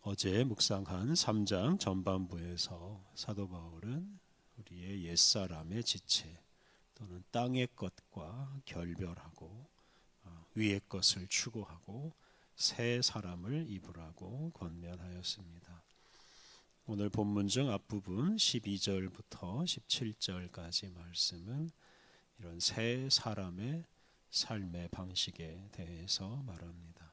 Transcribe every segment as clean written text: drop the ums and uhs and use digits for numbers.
어제 묵상한 3장 전반부에서 사도 바울은 우리의 옛사람의 지체 또는 땅의 것과 결별하고 위의 것을 추구하고 새 사람을 입으라고 권면하였습니다. 오늘 본문 중 앞부분 12절부터 17절까지 말씀은 이런 새 사람의 삶의 방식에 대해서 말합니다.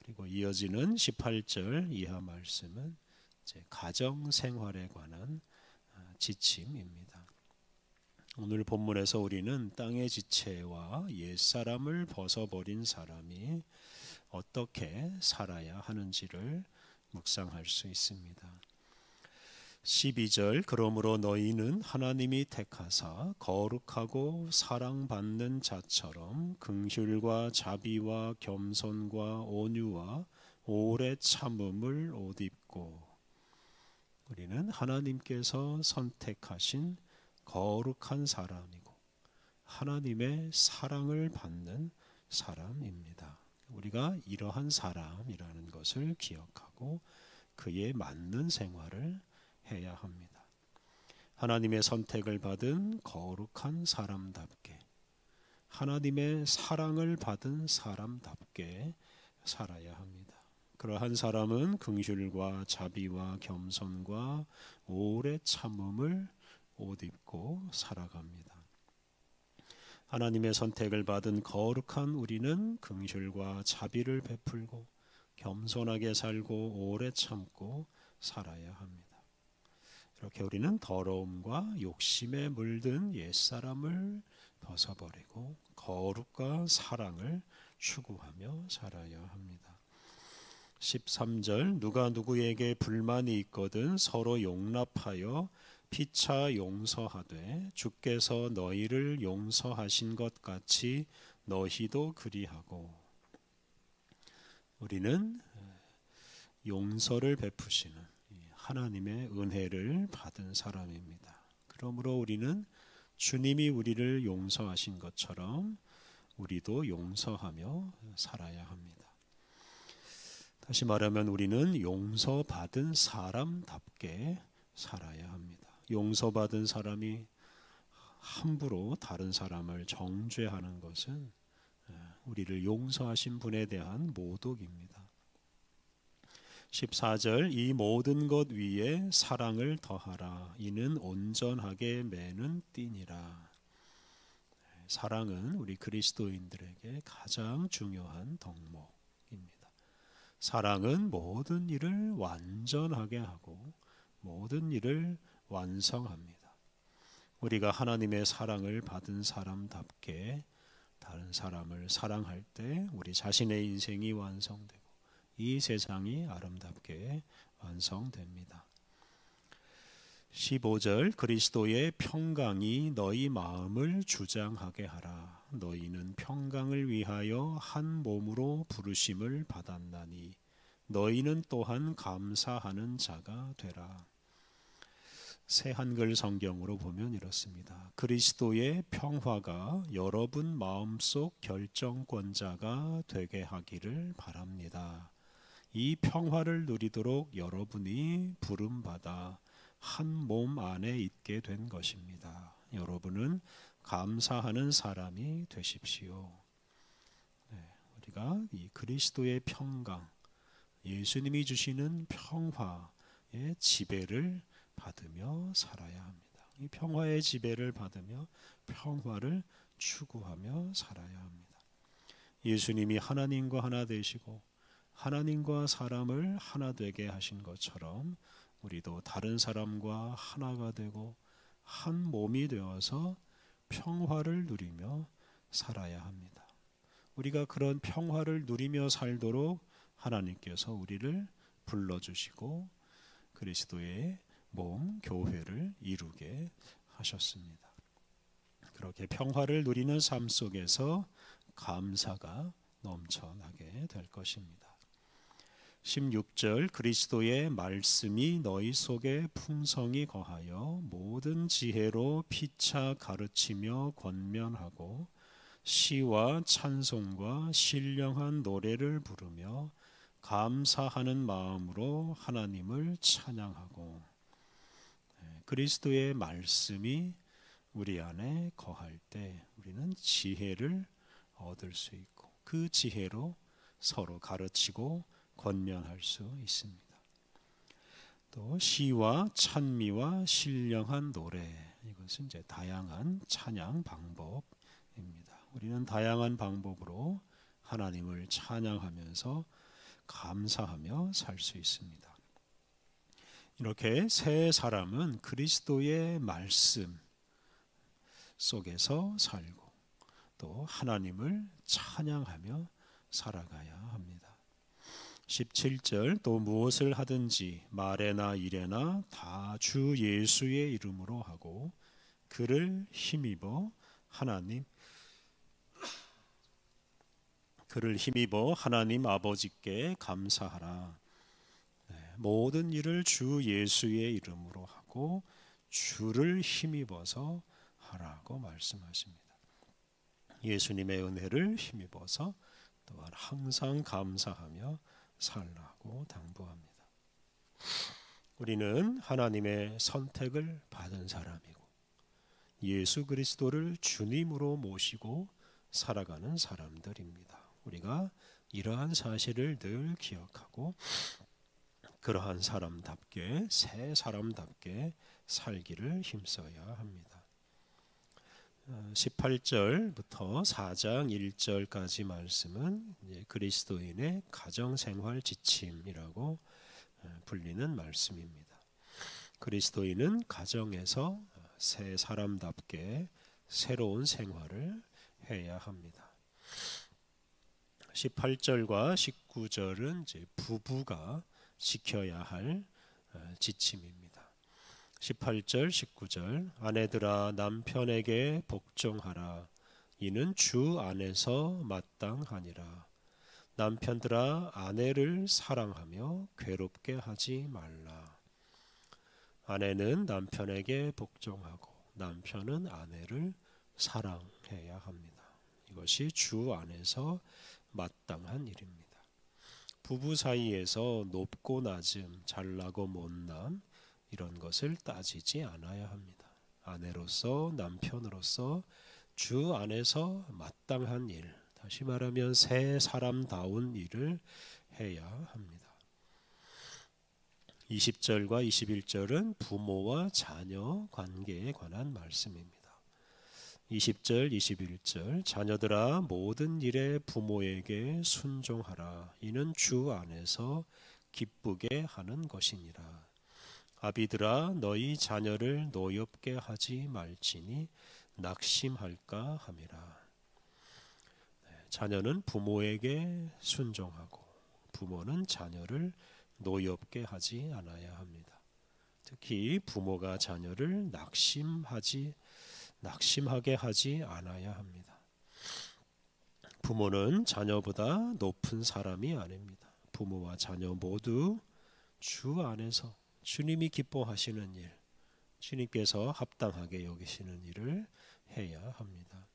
그리고 이어지는 18절 이하 말씀은 이제 가정 생활에 관한 지침입니다. 오늘 본문에서 우리는 땅의 지체와 옛사람을 벗어버린 사람이 어떻게 살아야 하는지를 묵상할 수 있습니다. 12절 그러므로 너희는 하나님이 택하사 거룩하고 사랑받는 자처럼 긍휼과 자비와 겸손과 온유와 오래 참음을 옷 입고 우리는 하나님께서 선택하신 거룩한 사람이고 하나님의 사랑을 받는 사람입니다. 우리가 이러한 사람이라는 것을 기억하고 그에 맞는 생활을 해야 합니다. 하나님의 선택을 받은 거룩한 사람답게 하나님의 사랑을 받은 사람답게 살아야 합니다. 그러한 사람은 긍휼과 자비와 겸손과 오래 참음을 옷 입고 살아갑니다. 하나님의 선택을 받은 거룩한 우리는 긍휼과 자비를 베풀고 겸손하게 살고 오래 참고 살아야 합니다. 이렇게 우리는 더러움과 욕심에 물든 옛사람을 벗어버리고 거룩과 사랑을 추구하며 살아야 합니다. 13절 누가 누구에게 불만이 있거든 서로 용납하여 피차 용서하되 주께서 너희를 용서하신 것 같이 너희도 그리하고 우리는 용서를 베푸시는 하나님의 은혜를 받은 사람입니다. 그러므로 우리는 주님이 우리를 용서하신 것처럼 우리도 용서하며 살아야 합니다. 다시 말하면 우리는 용서받은 사람답게 살아야 합니다. 용서받은 사람이 함부로 다른 사람을 정죄하는 것은 우리를 용서하신 분에 대한 모독입니다. 14절 이 모든 것 위에 사랑을 더하라 이는 온전하게 매는 띠니라. 사랑은 우리 그리스도인들에게 가장 중요한 덕목입니다. 사랑은 모든 일을 완전하게 하고 모든 일을 완성합니다. 우리가 하나님의 사랑을 받은 사람답게 다른 사람을 사랑할 때 우리 자신의 인생이 완성되고 이 세상이 아름답게 완성됩니다. 15절 그리스도의 평강이 너희 마음을 주장하게 하라. 너희는 평강을 위하여 한 몸으로 부르심을 받았나니 너희는 또한 감사하는 자가 되라. 새 한글 성경으로 보면 이렇습니다. 그리스도의 평화가 여러분 마음속 결정권자가 되게 하기를 바랍니다. 이 평화를 누리도록 여러분이 부름받아 한 몸 안에 있게 된 것입니다. 여러분은 감사하는 사람이 되십시오. 우리가 이 그리스도의 평강, 예수님이 주시는 평화의 지배를 받으며 살아야 합니다. 이 평화의 지배를 받으며 평화를 추구하며 살아야 합니다. 예수님이 하나님과 하나 되시고 하나님과 사람을 하나 되게 하신 것처럼 우리도 다른 사람과 하나가 되고 한 몸이 되어서 평화를 누리며 살아야 합니다. 우리가 그런 평화를 누리며 살도록 하나님께서 우리를 불러주시고 그리스도의 몸, 교회를 이루게 하셨습니다. 그렇게 평화를 누리는 삶 속에서 감사가 넘쳐나게 될 것입니다. 16절 그리스도의 말씀이 너희 속에 풍성히 거하여 모든 지혜로 피차 가르치며 권면하고 시와 찬송과 신령한 노래를 부르며 감사하는 마음으로 하나님을 찬양하고 그리스도의 말씀이 우리 안에 거할 때 우리는 지혜를 얻을 수 있고 그 지혜로 서로 가르치고 권면할 수 있습니다. 또 시와 찬미와 신령한 노래, 이것은 이제 다양한 찬양 방법입니다. 우리는 다양한 방법으로 하나님을 찬양하면서 감사하며 살 수 있습니다. 이렇게 세 사람은 그리스도의 말씀 속에서 살고 또 하나님을 찬양하며 살아가야 합니다. 17절 또 무엇을 하든지 말에나 일에나 다 주 예수의 이름으로 하고 그를 힘입어 하나님 아버지께 감사하라. 모든 일을 주 예수의 이름으로 하고 주를 힘입어서 하라고 말씀하십니다. 예수님의 은혜를 힘입어서 또한 항상 감사하며 살라고 당부합니다. 우리는 하나님의 선택을 받은 사람이고 예수 그리스도를 주님으로 모시고 살아가는 사람들입니다. 우리가 이러한 사실을 늘 기억하고 그러한 사람답게 새 사람답게 살기를 힘써야 합니다. 18절부터 4장 1절까지 말씀은 그리스도인의 가정생활 지침이라고 불리는 말씀입니다. 그리스도인은 가정에서 새 사람답게 새로운 생활을 해야 합니다. 18절과 19절은 이제 부부가 지켜야 할 지침입니다. 18절 19절 아내들아 남편에게 복종하라. 이는 주 안에서 마땅하니라. 남편들아 아내를 사랑하며 괴롭게 하지 말라. 아내는 남편에게 복종하고 남편은 아내를 사랑해야 합니다. 이것이 주 안에서 마땅한 일입니다. 부부 사이에서 높고 낮음, 잘나고 못남 이런 것을 따지지 않아야 합니다. 아내로서 남편으로서 주 안에서 마땅한 일, 다시 말하면 새 사람다운 일을 해야 합니다. 20절과 21절은 부모와 자녀 관계에 관한 말씀입니다. 20절, 21절 자녀들아 모든 일에 부모에게 순종하라. 이는 주 안에서 기쁘게 하는 것이니라. 아비들아 너희 자녀를 노엽게 하지 말지니 낙심할까 함이라. 자녀는 부모에게 순종하고 부모는 자녀를 노엽게 하지 않아야 합니다. 특히 부모가 자녀를 낙심하게 하지 않아야 합니다. 부모는 자녀보다 높은 사람이 아닙니다. 부모와 자녀 모두 주 안에서 주님이 기뻐하시는 일, 주님께서 합당하게 여기시는 일을 해야 합니다.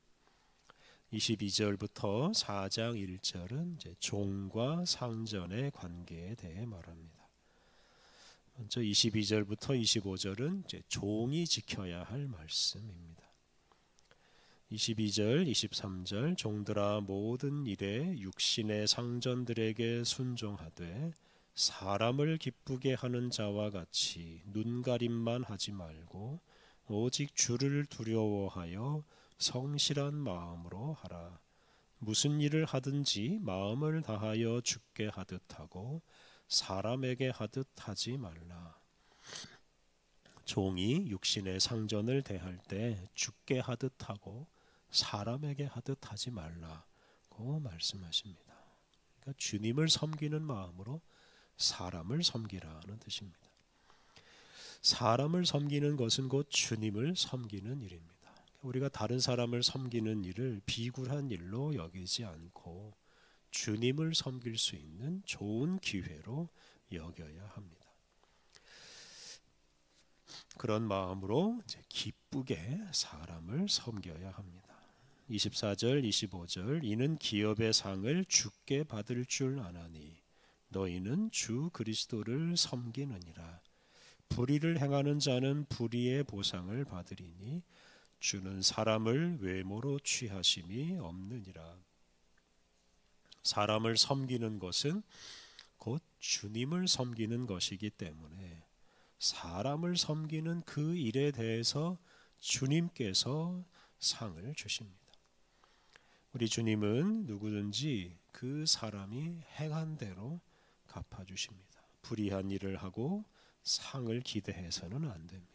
22절부터 4장 1절은 이제 종과 상전의 관계에 대해 말합니다. 먼저 22절부터 25절은 이제 종이 지켜야 할 말씀입니다. 22절, 23절 종들아 모든 일에 육신의 상전들에게 순종하되 사람을 기쁘게 하는 자와 같이 눈가림만 하지 말고 오직 주를 두려워하여 성실한 마음으로 하라. 무슨 일을 하든지 마음을 다하여 주께 하듯 하고 사람에게 하듯 하지 말라. 종이 육신의 상전을 대할 때 주께 하듯 하고 사람에게 하듯 하지 말라고 말씀하십니다. 그러니까 주님을 섬기는 마음으로 사람을 섬기라는 뜻입니다. 사람을 섬기는 것은 곧 주님을 섬기는 일입니다. 우리가 다른 사람을 섬기는 일을 비굴한 일로 여기지 않고 주님을 섬길 수 있는 좋은 기회로 여겨야 합니다. 그런 마음으로 이제 기쁘게 사람을 섬겨야 합니다. 24절, 25절 이는 기업의 상을 주께 받을 줄 아나니 너희는 주 그리스도를 섬기느니라. 불의를 행하는 자는 불의의 보상을 받으리니 주는 사람을 외모로 취하심이 없느니라. 사람을 섬기는 것은 곧 주님을 섬기는 것이기 때문에 사람을 섬기는 그 일에 대해서 주님께서 상을 주십니다. 우리 주님은 누구든지 그 사람이 행한 대로 갚아주십니다. 불의한 일을 하고 상을 기대해서는 안 됩니다.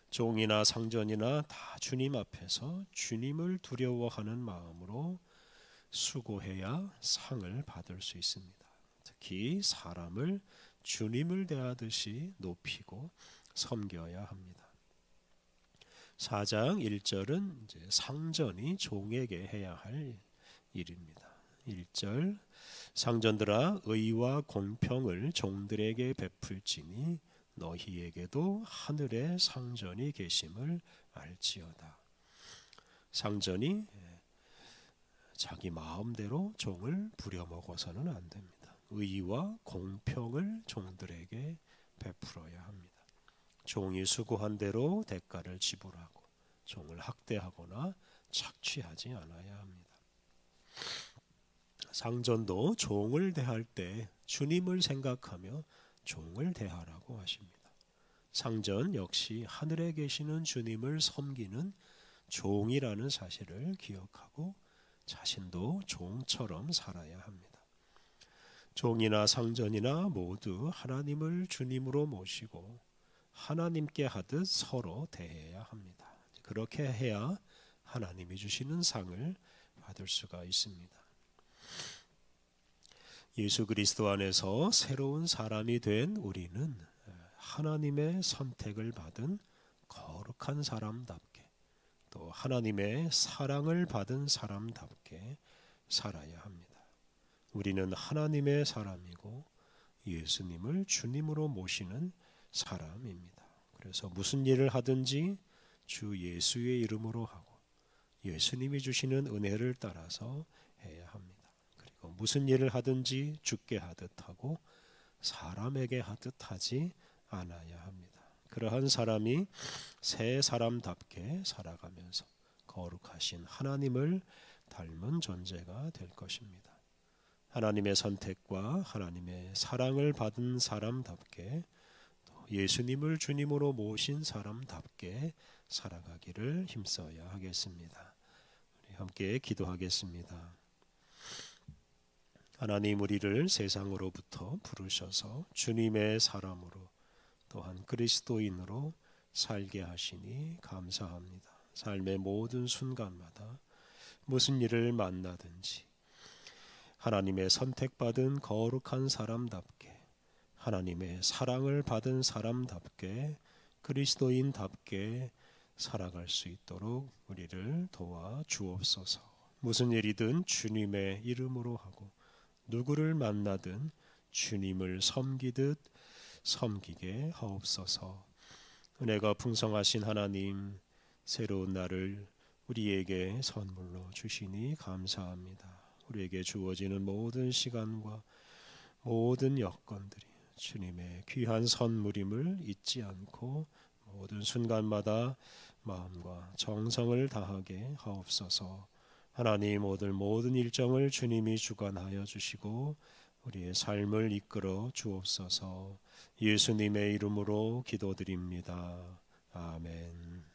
종이나 상전이나 다 주님 앞에서 주님을 두려워하는 마음으로 수고해야 상을 받을 수 있습니다. 특히 사람을 주님을 대하듯이 높이고 섬겨야 합니다. 4장 1절은 이제 상전이 종에게 해야 할 일입니다. 1절 상전들아 의와 공평을 종들에게 베풀지니 너희에게도 하늘에 상전이 계심을 알지어다. 상전이 자기 마음대로 종을 부려먹어서는 안 됩니다. 의와 공평을 종들에게 베풀어야 합니다. 종이 수고한 대로 대가를 지불하고 종을 학대하거나 착취하지 않아야 합니다. 상전도 종을 대할 때 주님을 생각하며 종을 대하라고 하십니다. 상전 역시 하늘에 계시는 주님을 섬기는 종이라는 사실을 기억하고 자신도 종처럼 살아야 합니다. 종이나 상전이나 모두 하나님을 주님으로 모시고 하나님께 하듯 서로 대해야 합니다. 그렇게 해야 하나님이 주시는 상을 받을 수가 있습니다. 예수 그리스도 안에서 새로운 사람이 된 우리는 하나님의 선택을 받은 거룩한 사람답게 또 하나님의 사랑을 받은 사람답게 살아야 합니다. 우리는 하나님의 사람이고 예수님을 주님으로 모시는 사람입니다. 그래서 무슨 일을 하든지 주 예수의 이름으로 하고 예수님이 주시는 은혜를 따라서 해야 합니다. 그리고 무슨 일을 하든지 주께 하듯 하고 사람에게 하듯 하지 않아야 합니다. 그러한 사람이 새 사람답게 살아가면서 거룩하신 하나님을 닮은 존재가 될 것입니다. 하나님의 선택과 하나님의 사랑을 받은 사람답게 또 예수님을 주님으로 모신 사람답게 살아가기를 힘써야 하겠습니다. 우리 함께 기도하겠습니다. 하나님, 우리를 세상으로부터 부르셔서 주님의 사람으로 또한 그리스도인으로 살게 하시니 감사합니다. 삶의 모든 순간마다 무슨 일을 만나든지 하나님의 선택받은 거룩한 사람답게 하나님의 사랑을 받은 사람답게 그리스도인답게 살아갈 수 있도록 우리를 도와 주옵소서. 무슨 일이든 주님의 이름으로 하고 누구를 만나든 주님을 섬기듯 섬기게 하옵소서. 은혜가 풍성하신 하나님, 새로운 날을 우리에게 선물로 주시니 감사합니다. 우리에게 주어지는 모든 시간과 모든 여건들이 주님의 귀한 선물임을 잊지 않고 모든 순간마다 마음과 정성을 다하게 하옵소서. 하나님, 모든 일정을 주님이 주관하여 주시고 우리의 삶을 이끌어 주옵소서. 예수님의 이름으로 기도드립니다. 아멘.